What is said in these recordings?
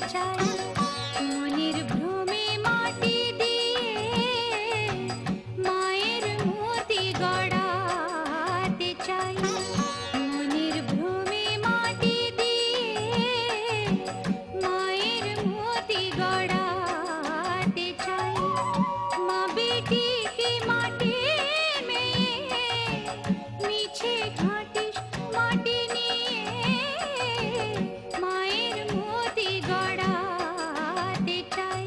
চাই মনের ভ্রমে মাটি দিয়ে মায়ের মূর্তি গড়াতে চাই মনের ভ্রমে মাটি দিয়ে মায়ের মূর্তি গড়াতে চাই মা বেটিকে মাটি মেয়ে মিছে ঘাটিস মাটি নিয়ে মায়ের মূর্তি গড়াতে চাই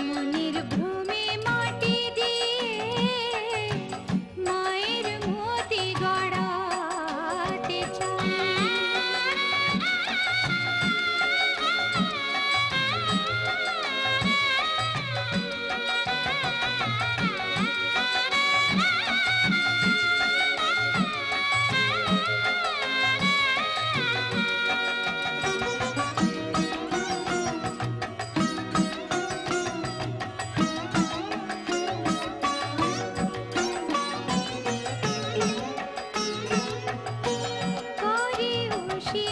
মনের ভ্রমে মাটি দিয়ে মায়ের মূর্তি গড়াতে চাই করে খুশি